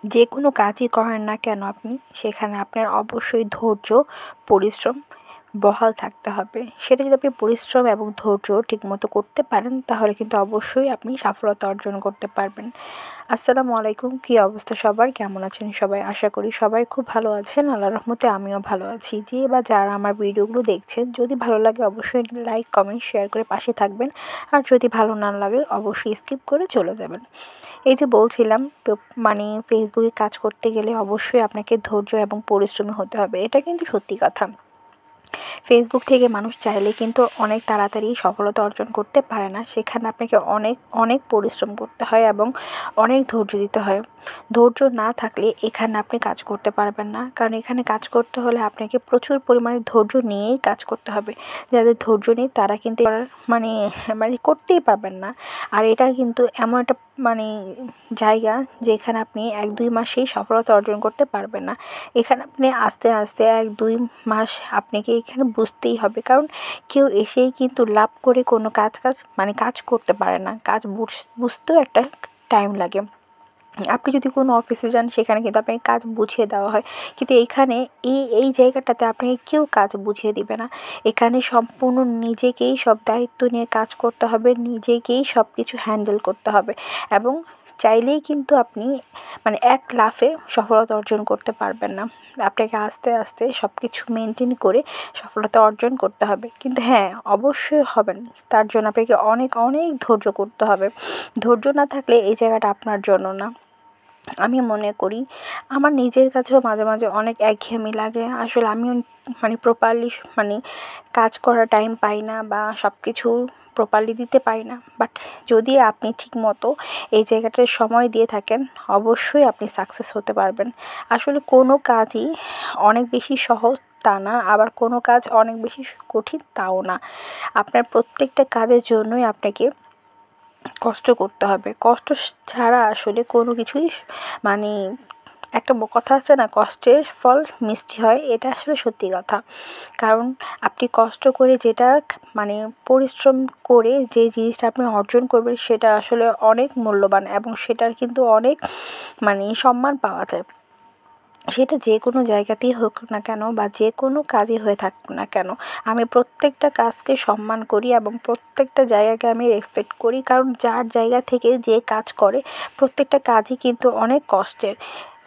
যে কোনো কাজই করেন না কেন আপনি, সেখানে আপনার অবশ্যই ধৈর্য, পরিশ্রম বহাল থাকতে হবে। সেটা যদি আপনি পরিশ্রম এবং ধৈর্য ঠিকমতো করতে পারেন, তাহলে কিন্তু অবশ্যই আপনি সফলতা অর্জন করতে পারবেন। আসসালামু আলাইকুম, কী অবস্থা সবার, কেমন আছেন সবাই? আশা করি সবাই খুব ভালো আছেন। আল্লাহর রহমতে আমিও ভালো আছি। যে বা যারা আমার ভিডিওগুলো দেখছেন, যদি ভালো লাগে অবশ্যই লাইক, কমেন্ট, শেয়ার করে পাশে থাকবেন। আর যদি ভালো না লাগে অবশ্যই স্কিপ করে চলে যাবেন। এই যে বলছিলাম, মানে ফেসবুকে কাজ করতে গেলে অবশ্যই আপনাকে ধৈর্য এবং পরিশ্রমী হতে হবে, এটা কিন্তু সত্যি কথা। ফেসবুক থেকে মানুষ চাইলে কিন্তু অনেক তাড়াতাড়ি সফলতা অর্জন করতে পারে না। সেখানে আপনাকে অনেক অনেক পরিশ্রম করতে হয় এবং অনেক ধৈর্য দিতে হয়। ধৈর্য না থাকলে এখানে আপনি কাজ করতে পারবেন না, কারণ এখানে কাজ করতে হলে আপনাকে প্রচুর পরিমাণে ধৈর্য নিয়েই কাজ করতে হবে। যাদের ধৈর্য নেই তারা কিন্তু মানে মানে করতেই পারবেন না। আর এটা কিন্তু এমন একটা মানে জায়গা যেখানে আপনি 1-2 মাসেই সফলতা অর্জন করতে পারবেন না। এখানে আপনি আস্তে আস্তে 1-2 মাস আপনাকে এখানে বুঝতেই হবে, কারণ কেউ এসেই কিন্তু লাভ করে কোনো কাজ করতে পারে না। কাজ বুঝতেও একটা টাইম লাগে। আপনি যদি কোনো অফিসে যান, সেখানে কিন্তু আপনাকে কাজ বুঝিয়ে দেওয়া হয়, কিন্তু এইখানে এই জায়গাটাতে আপনাকে কেউ কাজ বুঝিয়ে দিবে না। এখানে সম্পূর্ণ নিজেকেই সব দায়িত্ব নিয়ে কাজ করতে হবে, নিজেকেই সব কিছু হ্যান্ডেল করতে হবে এবং চাইলেই কিন্তু আপনি এক লাফে সফলতা অর্জন করতে পারবেন না। আপনাকে আস্তে আস্তে সব কিছু মেনটেন করে সফলতা অর্জন করতে হবে। কিন্তু হ্যাঁ, অবশ্যই হবেন, তার জন্য আপনাকে অনেক অনেক ধৈর্য করতে হবে। ধৈর্য না থাকলে এই জায়গাটা আপনার জন্য না। আমি মনে করি আমার নিজের কাছেও মাঝে মাঝে অনেক একঘেয়েমি লাগে। আসলে আমিও প্রপারলি কাজ করার টাইম পাই না বা সব কিছু প্রপারলি দিতে পারি না। বাট যদি আপনি ঠিকমতো এই জায়গাটায় সময় দিয়ে থাকেন, অবশ্যই আপনি সাকসেস হতে পারবেন। আসলে কোনো কাজই অনেক বেশি সহজ তা না, আবার কোনো কাজ অনেক বেশি কঠিন তাও না। আপনার প্রত্যেকটা কাজের জন্যই আপনাকে কষ্ট করতে হবে। কষ্ট ছাড়া আসলে কোনো কিছুই একটা কথা আছে না, কষ্টের ফল মিষ্টি হয়, এটা আসলে সত্যি কথা। কারণ আপনি কষ্ট করে যেটা পরিশ্রম করে যে জিনিসটা আপনি অর্জন করবেন, সেটা আসলে অনেক মূল্যবান এবং সেটার কিন্তু অনেক সম্মান পাওয়া যায়। সেটা যে কোনো জায়গাতেই হোক না কেন বা যে কোনো কাজই হয়ে থাকুক না কেন, আমি প্রত্যেকটা কাজকে সম্মান করি এবং প্রত্যেকটা জায়গাকে আমি রেসপেক্ট করি। কারণ যার জায়গা থেকে যে কাজ করে, প্রত্যেকটা কাজই কিন্তু অনেক কষ্টের।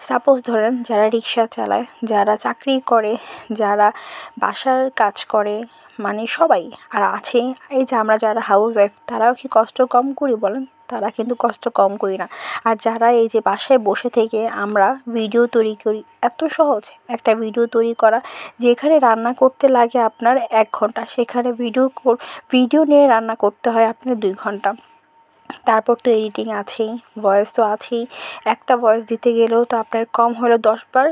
সাপোজ ধরেন, যারা রিক্সা চালায়, যারা চাকরি করে, যারা বাসার কাজ করে, সবাই আর আছে, এই যে আমরা যারা হাউস ওয়াইফ, তারাও কি কষ্ট কম করি বলেন? তারা কিন্তু কষ্ট কম করি না। আর যারা এই যে বাসায় বসে থেকে আমরা ভিডিও তৈরি করি, এত সহজ একটা ভিডিও তৈরি করা, যেখানে রান্না করতে লাগে আপনার 1 ঘন্টা, সেখানে ভিডিও নিয়ে রান্না করতে হয় আপনার 2 ঘন্টা। তারপর তো এডিটিং আছেই, ভয়েস তো আছেই। একটা ভয়েস দিতে গেলেও তো আপনার কম হলেও 10 বার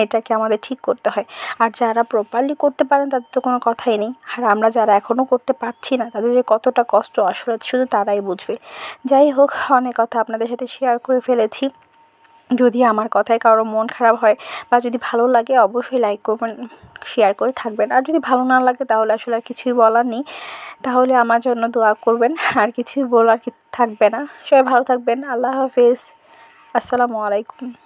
এটাকে আমাদের ঠিক করতে হয়। আর যারা প্রপারলি করতে পারেন তাদের তো কোনো কথাই নেই। আর আমরা যারা এখনও করতে পারছি না, তাদের যে কতটা কষ্ট আসলে শুধু তারাই বুঝবে। যাই হোক, অনেক কথা আপনাদের সাথে শেয়ার করে ফেলেছি। যদি আমার কথায় কারো মন খারাপ হয় বা যদি ভালো লাগে, অবশ্যই লাইক করবেন, শেয়ার করে থাকবেন। আর যদি ভালো না লাগে, তাহলে আসলে আর কিছুই বলার নেই। তাহলে আমার জন্য দোয়া করবেন, আর কিছুই বলার থাকবে না। সবাই ভালো থাকবেন। আল্লাহ হাফেজ। আসসালামু আলাইকুম।